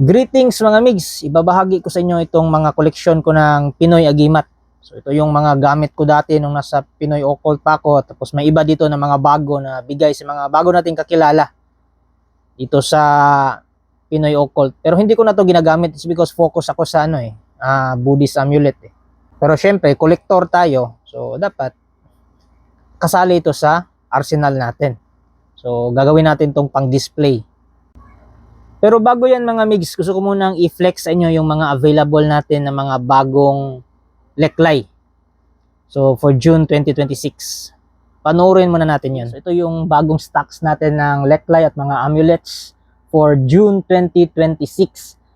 Greetings mga migs, ibabahagi ko sa inyo itong mga koleksyon ko ng Pinoy Agimat. So ito yung mga gamit ko dati nung nasa Pinoy Occult pa ako. Tapos may iba dito na mga bago na bigay sa mga bago nating kakilala dito sa Pinoy Occult. Pero hindi ko na to ginagamit, it's because focus ako sa Buddhist amulet eh. Pero syempre, collector tayo. So dapat kasali ito sa arsenal natin. So gagawin natin tong pang-display. Pero bago yan mga migs, gusto ko munang i-flex sa inyo yung mga available natin na mga bagong leklay. So for June 2026. Panoorin muna natin yun. So ito yung bagong stocks natin ng leklay at mga amulets for June 2026.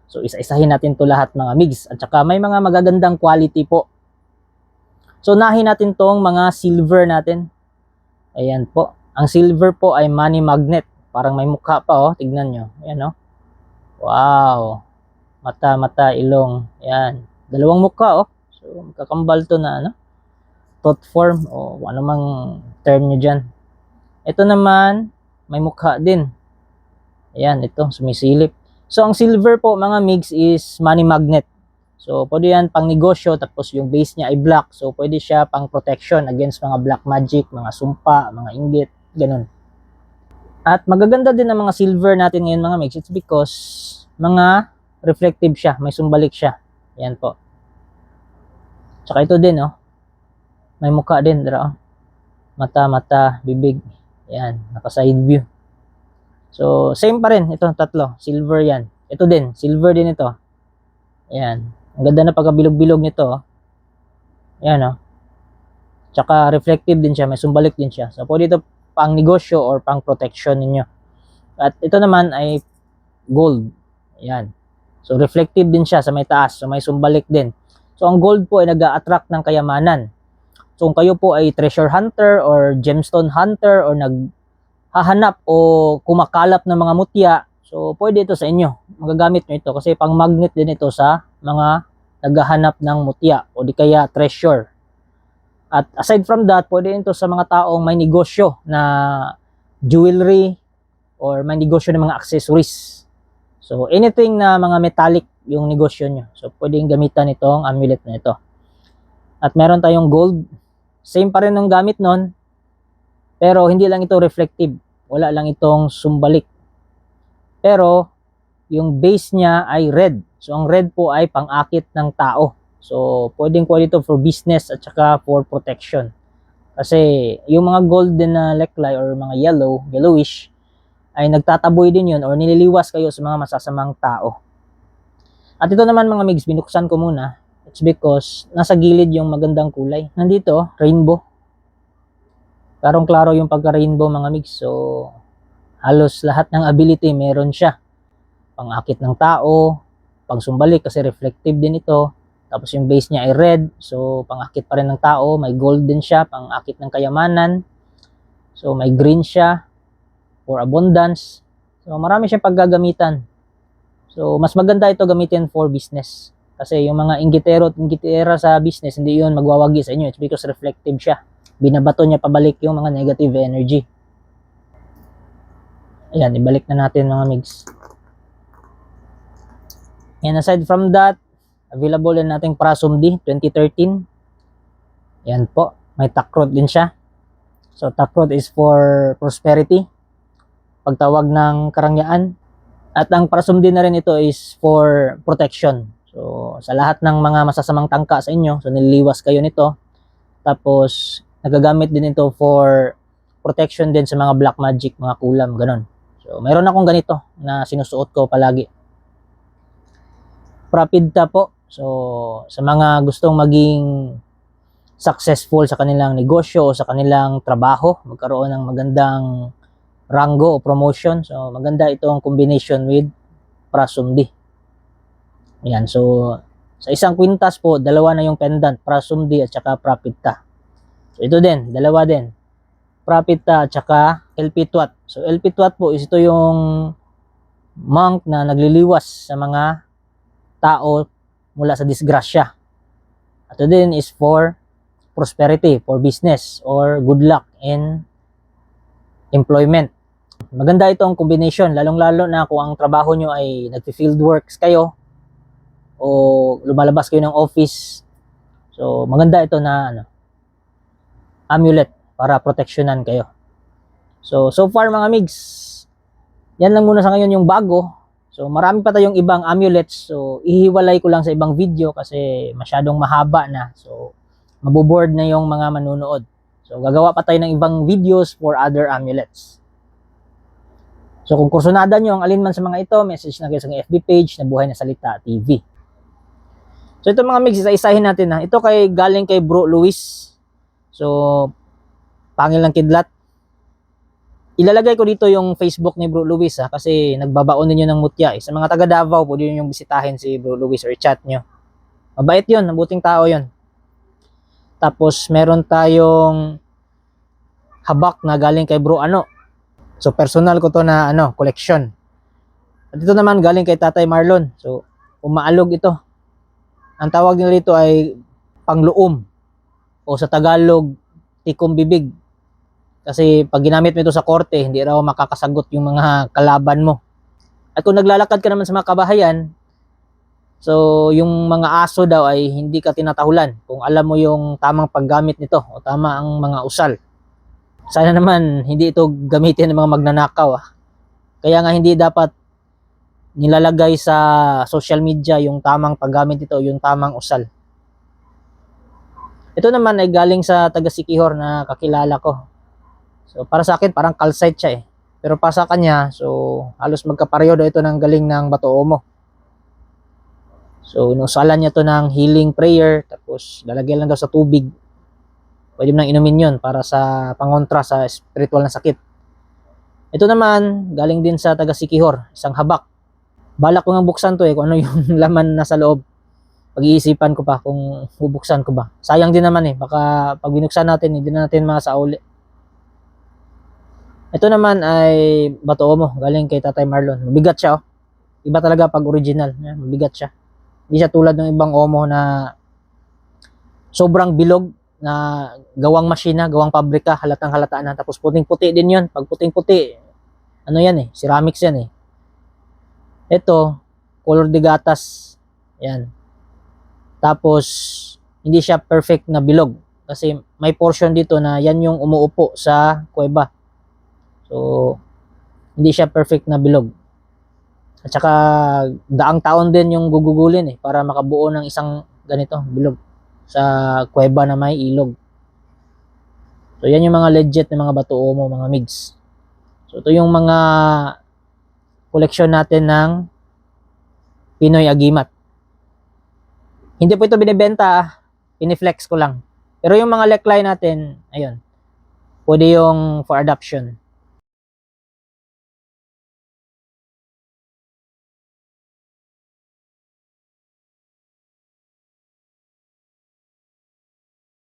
So isa-isahin natin to lahat mga migs. At saka may mga magagandang quality po. So nahin natin tong mga silver natin. Ayan po. Ang silver po ay money magnet. Parang may mukha pa oh. Tignan nyo. Ayan oh. Wow. Mata, ilong. Yan. Dalawang mukha oh. So, kakambal to na thought form o ano mang term nyo dyan. Ito naman, may mukha din. Ayan, ito, sumisilip. So, ang silver po mga migs is money magnet. So, pwede yan pang negosyo tapos yung base niya ay black. So, pwede siya pang protection against mga black magic, mga sumpa, mga inggit, ganun. At magaganda din ang mga silver natin ngayon mga migs. It's because mga reflective siya. May sumbalik siya. Yan po. Tsaka ito din oh. May mukha din. Oh. Mata, bibig. Yan. Naka-side view. So, same pa rin. Ito, tatlo. Silver yan. Ito din. Silver din ito. Yan. Ang ganda na pagkabilog-bilog nito oh. Yan oh. Tsaka reflective din siya. May sumbalik din siya. So, pwede ito pang negosyo or pang protection ninyo. At ito naman ay gold. Ayan. So reflective din siya sa may taas. So may sumbalik din. So ang gold po ay nag-a-attract ng kayamanan. So kung kayo po ay treasure hunter or gemstone hunter or naghahanap o kumakalap ng mga mutya, so pwede ito sa inyo. Magagamit nyo ito kasi pang magnet din ito sa mga naghahanap ng mutya o di kaya treasure. At aside from that, pwede ito sa mga taong may negosyo na jewelry or may negosyo ng mga accessories. So, anything na mga metallic yung negosyo nyo. So, pwedeng gamitan itong amulet na ito. At meron tayong gold. Same pa rin ng gamit nun. Pero, hindi lang ito reflective. Wala lang itong sumbalik. Pero, yung base niya ay red. So, ang red po ay pang-akit ng tao. So, pwedeng ito for business at saka for protection. Kasi, yung mga golden na leklay or mga yellowish, ay nagtataboy din yun or nililiwas kayo sa mga masasamang tao. At ito naman mga migs, binuksan ko muna. It's because nasa gilid yung magandang kulay. Nandito, rainbow. Klarong-klaro yung pagka-rainbow mga migs. So, halos lahat ng ability meron siya. Pang-akit ng tao, pang-sumbalik kasi reflective din ito. Tapos yung base niya ay red, so pang-akit pa rin ng tao. May gold din siya, pang-akit ng kayamanan. So may green siya, for abundance. So marami siyang paggagamitan. So mas maganda ito gamitin for business. Kasi yung mga inggitero at inggitera sa business, hindi yun magwawagi sa inyo. It's because reflective siya. Binabato niya pabalik yung mga negative energy. Ayan, ibalik na natin mga migs. And aside from that, available din nating Prasumdi 2013. Yan po. May takrod din siya. So takrod is for prosperity. Pagtawag ng karangyaan. At ang Prasumdi na rin ito is for protection. So sa lahat ng mga masasamang tangka sa inyo, so nililiwas kayo nito. Tapos nagagamit din ito for protection din sa mga black magic, mga kulam, ganun. So mayroon akong ganito na sinusuot ko palagi. Propidta po. So, sa mga gustong maging successful sa kanilang negosyo o sa kanilang trabaho, magkaroon ng magandang rango o promotion. So, maganda itong combination with Prasumdi. Ayan. So, sa isang kwintas po, dalawa na yung pendant, Prasumdi at saka Propidta. So, ito din, dalawa din. Propidta at saka Elpituat. So, Elpituat po is ito yung monk na nagliliwas sa mga tao mula sa disgrasya. Ito din is for prosperity, for business, or good luck in employment. Maganda itong combination, lalong-lalo na kung ang trabaho nyo ay nag-field works kayo o lumalabas kayo ng office. So, maganda ito na amulet para proteksyonan kayo. So far mga migs, yan lang muna sa ngayon yung bago. So, marami pa tayong ibang amulets. So, ihiwalay ko lang sa ibang video kasi masyadong mahaba na. So, maboboard na yung mga manunood. So, gagawa pa tayo ng ibang videos for other amulets. So, kung kursunada nyo ang alinman sa mga ito, message na kayo sa FB page na Buhay na Salita TV. So, ito mga migs, isa-isahin natin na. Ito galing kay Bro Luis. So, pangil ng kidlat. Ilalagay ko dito yung Facebook ni Bro Luis kasi nagbabaon ninyo ng mutya. Sa mga taga Davao, pwede nyo yung bisitahin si Bro Luis or chat nyo. Mabait yun, mabuting tao yun. Tapos meron tayong habak na galing kay Bro Ano. So personal ko to na collection. At ito naman galing kay Tatay Marlon. So umaalog ito. Ang tawag nila dito ay pangluom o sa Tagalog tikom bibig. Kasi pag ginamit mo ito sa korte, hindi raw makakasagot yung mga kalaban mo. At kung naglalakad ka naman sa mga kabahayan, so yung mga aso daw ay hindi ka tinatahulan kung alam mo yung tamang paggamit nito o tama ang mga usal. Sana naman hindi ito gamitin ng mga magnanakaw. Kaya nga hindi dapat nilalagay sa social media yung tamang paggamit nito, yung tamang usal. Ito naman ay galing sa taga Sikihor na kakilala ko. So para sa akin parang calcite siya eh. Pero para sa kanya, so halos magkapareho daw ito ng galing ng Bato Omo. So inusalan niya to ng healing prayer, tapos lalagyan lang daw sa tubig. Pwede mo nang inumin yun para sa pangontra sa spiritual na sakit. Ito naman, galing din sa taga Sikihor, isang habak. Balak ko nang buksan to kung ano yung laman nasa loob. Pag-iisipan ko pa kung bubuksan ko ba. Sayang din naman baka pag binuksan natin, hindi na natin masauli. Ito naman ay Bato Omo, galing kay Tatay Marlon. Mabigat siya Iba talaga pag original. Mabigat siya. Hindi siya tulad ng ibang Omo na sobrang bilog na gawang masina, gawang pabrika, halatang halata na. Tapos puting-puti din yun. Pag puting-puti, ceramics yan Ito, color de gatas. Yan. Tapos, hindi siya perfect na bilog. Kasi may portion dito na yan yung umuupo sa kuweba. So, hindi siya perfect na bilog. At saka, daang taon din yung gugugulin para makabuo ng isang ganito, bilog sa kuweba na may ilog. So, yan yung mga legit na mga Bato Omo, mga migs. So, ito yung mga koleksyon natin ng Pinoy Agimat. Hindi po ito binibenta, piniflex ko lang. Pero yung mga neckline natin, ayun, pwede yung for adoption.